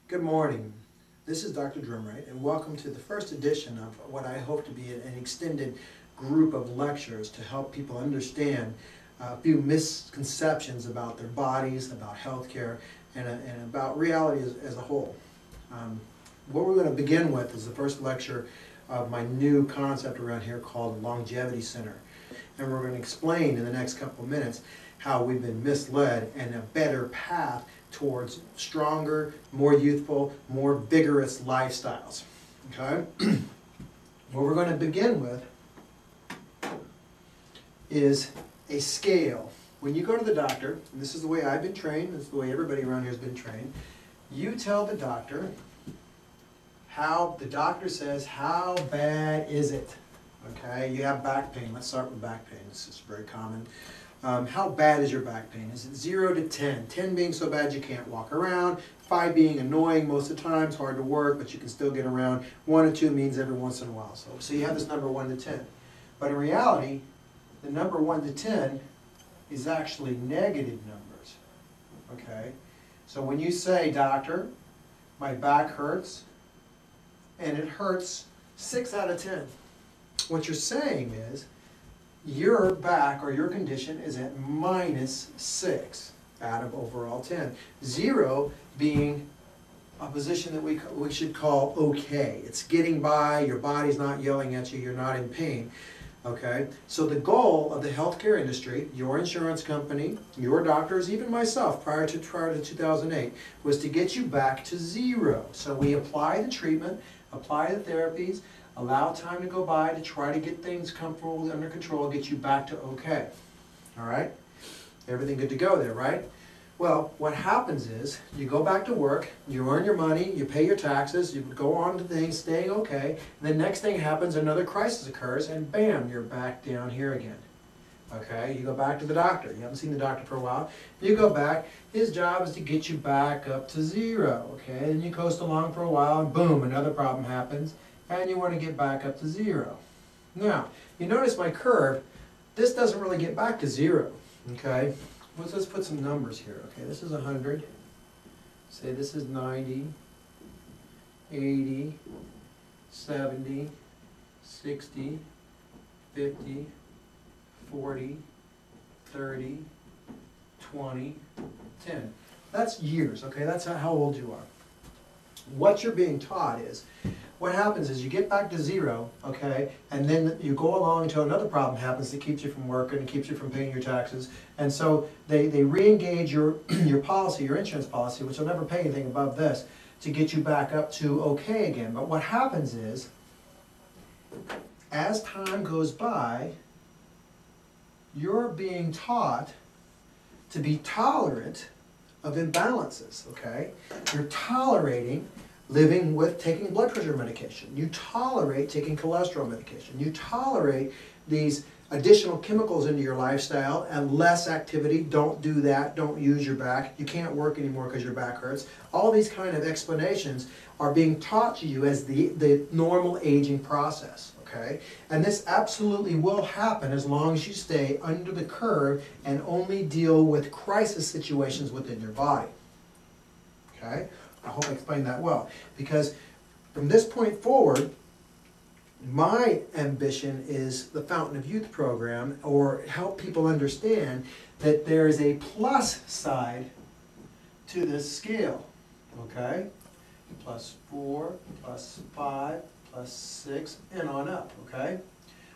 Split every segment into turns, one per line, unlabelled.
Good morning. This is Dr. Drumright, and welcome to the first edition of what I hope to be an extended group of lectures to help people understand a few misconceptions about their bodies, about healthcare, and about reality as a whole. What we're going to begin with is the first lecture of my new concept around here called Longevity Center. And we're going to explain in the next couple of minutes how we've been misled and a better path towards stronger, more youthful, more vigorous lifestyles. Okay? What we're going to begin with is a scale. When you go to the doctor, and this is the way I've been trained, this is the way everybody around here has been trained, you tell the doctor how the doctor says, how bad is it? Okay, you have back pain. Let's start with back pain. This is very common. How bad is your back pain? Is it 0 to 10? 10 being so bad you can't walk around, 5 being annoying most of the time, it's hard to work, but you can still get around. 1 or 2 means every once in a while. So you have this number 1 to 10. But in reality, the number 1 to 10 is actually negative numbers. Okay? So when you say, doctor, my back hurts, and it hurts 6 out of 10. What you're saying is, your back or your condition is at -6 out of overall 10. 0 being a position that we should call okay. It's getting by, your body's not yelling at you, you're not in pain. Okay? So the goal of the healthcare industry, your insurance company, your doctors, even myself prior to 2008, was to get you back to 0. So we apply the treatment, apply the therapies, allow time to go by to try to get things comfortable, under control, get you back to okay. All right? Everything good to go there, right? Well, what happens is, you go back to work, you earn your money, you pay your taxes, you go on to things, staying okay, and the next thing happens, another crisis occurs, and bam, you're back down here again. Okay, you go back to the doctor. You haven't seen the doctor for a while. You go back, his job is to get you back up to 0. Okay, then you coast along for a while, and boom, another problem happens, and you want to get back up to 0. Now, you notice my curve, this doesn't really get back to 0, okay? Let's put some numbers here, okay? This is 100, say this is 90, 80, 70, 60, 50, 40, 30, 20, 10. That's years, okay? That's how old you are. What you're being taught is, what happens is you get back to 0, okay, and then you go along until another problem happens that keeps you from working and keeps you from paying your taxes. And so they re-engage your policy, your insurance policy, which will never pay anything above this, to get you back up to okay again. But what happens is, as time goes by, you're being taught to be tolerant of imbalances, okay? You're tolerating living with taking blood pressure medication. You tolerate taking cholesterol medication. You tolerate these additional chemicals into your lifestyle and less activity. Don't do that. Don't use your back. You can't work anymore because your back hurts. All these kind of explanations are being taught to you as the normal aging process. Okay? And this absolutely will happen as long as you stay under the curve and only deal with crisis situations within your body. Okay? I hope I explained that well. Because from this point forward, my ambition is the Fountain of Youth program, or help people understand that there is a plus side to this scale. Okay? +4, +5, +6, and on up. Okay?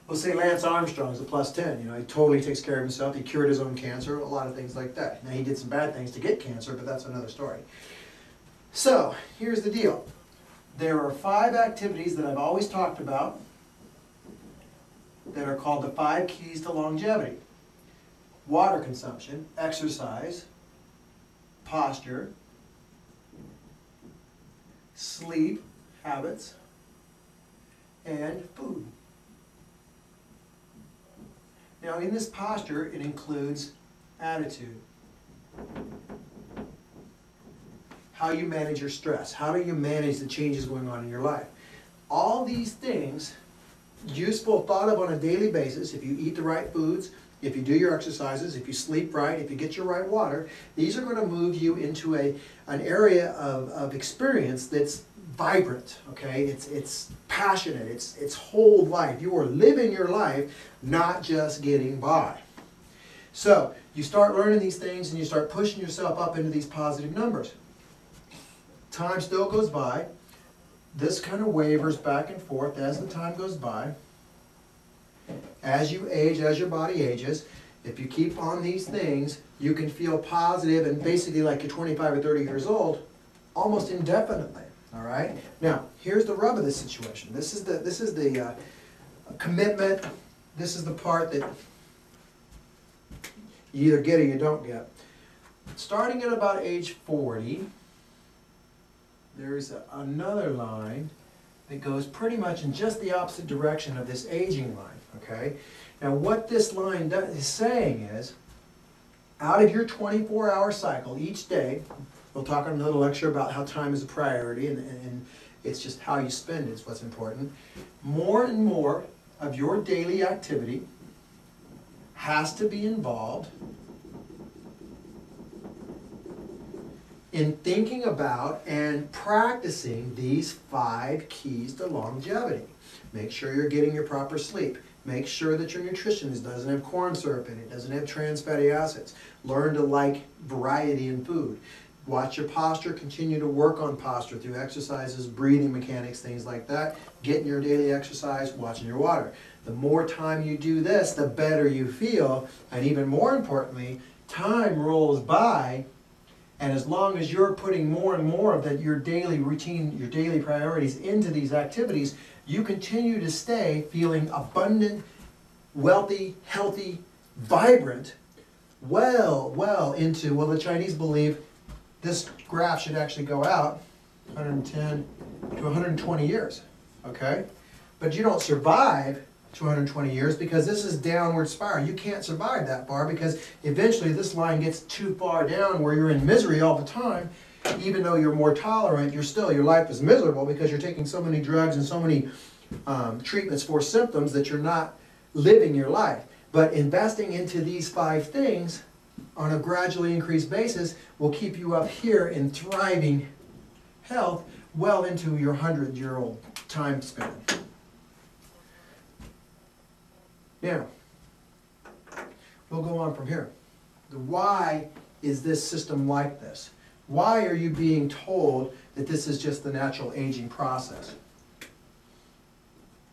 We'll say Lance Armstrong's a +10. You know, he totally takes care of himself. He cured his own cancer, a lot of things like that. Now, he did some bad things to get cancer, but that's another story. So, here's the deal. There are 5 activities that I've always talked about that are called the 5 keys to longevity. Water consumption, exercise, posture, sleep habits, and food. Now, in this posture, it includes attitude. How you manage your stress, how do you manage the changes going on in your life. All these things, useful, thought of on a daily basis, if you eat the right foods, if you do your exercises, if you sleep right, if you get your right water, these are going to move you into an area of experience that's vibrant, okay? It's passionate, it's whole life. You are living your life, not just getting by. So you start learning these things and you start pushing yourself up into these positive numbers. Time still goes by. This kind of wavers back and forth as the time goes by. As you age, as your body ages, if you keep on these things, you can feel positive and basically like you're 25 or 30 years old almost indefinitely. All right? Now, here's the rub of this situation. This is the commitment. This is the part that you either get or you don't get. Starting at about age 40, there's another line that goes pretty much in just the opposite direction of this aging line, okay? Now what this line is saying is, out of your 24-hour cycle each day, we'll talk in another lecture about how time is a priority, and it's just how you spend it is what's important. More and more of your daily activity has to be involved in thinking about and practicing these 5 keys to longevity. Make sure you're getting your proper sleep. Make sure that your nutrition doesn't have corn syrup in it, doesn't have trans fatty acids. Learn to like variety in food. Watch your posture, continue to work on posture through exercises, breathing mechanics, things like that. Getting your daily exercise, watching your water. The more time you do this, the better you feel, and even more importantly, time rolls by. And as long as you're putting more and more of your daily routine, your daily priorities into these activities, you continue to stay feeling abundant, wealthy, healthy, vibrant, well into, well, the Chinese believe this graph should actually go out 110 to 120 years, okay? But you don't survive 220 years because this is downward spiral. You can't survive that far because eventually this line gets too far down where you're in misery all the time. Even though you're more tolerant, your life is miserable because you're taking so many drugs and so many treatments for symptoms that you're not living your life. But investing into these 5 things on a gradually increased basis will keep you up here in thriving health well into your 100-year-old time span. Now, we'll go on from here. Why is this system like this? Why are you being told that this is just the natural aging process?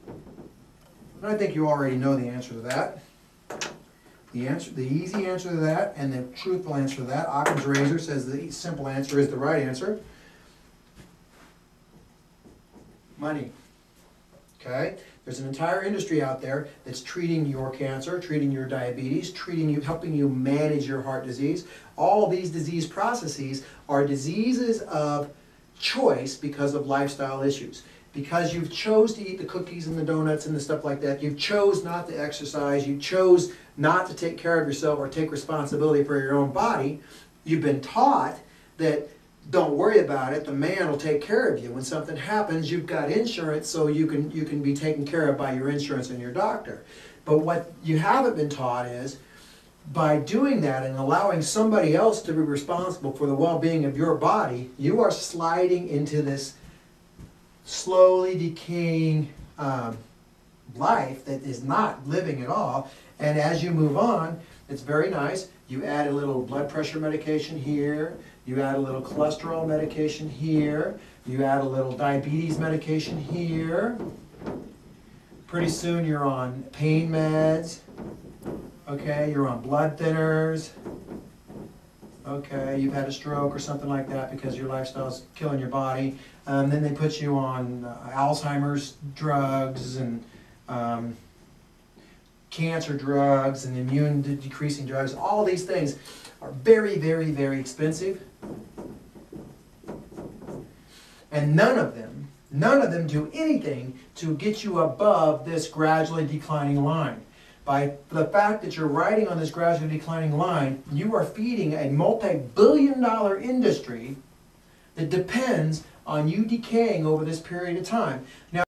And I think you already know the answer to that. The easy answer to that and the truthful answer to that, Occam's razor says the simple answer is the right answer. Money. Okay? There's an entire industry out there that's treating your cancer, treating your diabetes, helping you manage your heart disease. All these disease processes are diseases of choice because of lifestyle issues. Because you've chose to eat the cookies and the donuts and the stuff like that, you've chose not to exercise, you chose not to take care of yourself or take responsibility for your own body, you've been taught that don't worry about it, the man will take care of you. When something happens, you've got insurance, so you can be taken care of by your insurance and your doctor. But what you haven't been taught is, by doing that and allowing somebody else to be responsible for the well-being of your body, you are sliding into this slowly decaying life that is not living at all. And as you move on, it's very nice. You add a little blood pressure medication here. You add a little cholesterol medication here. You add a little diabetes medication here. Pretty soon you're on pain meds. Okay, you're on blood thinners. Okay, you've had a stroke or something like that because your lifestyle's killing your body. Then they put you on Alzheimer's drugs and cancer drugs and immune decreasing drugs. All these things are very, very, very expensive. And none of them do anything to get you above this gradually declining line. By the fact that you're riding on this gradually declining line, you are feeding a multi-billion-dollar industry that depends on you decaying over this period of time. Now,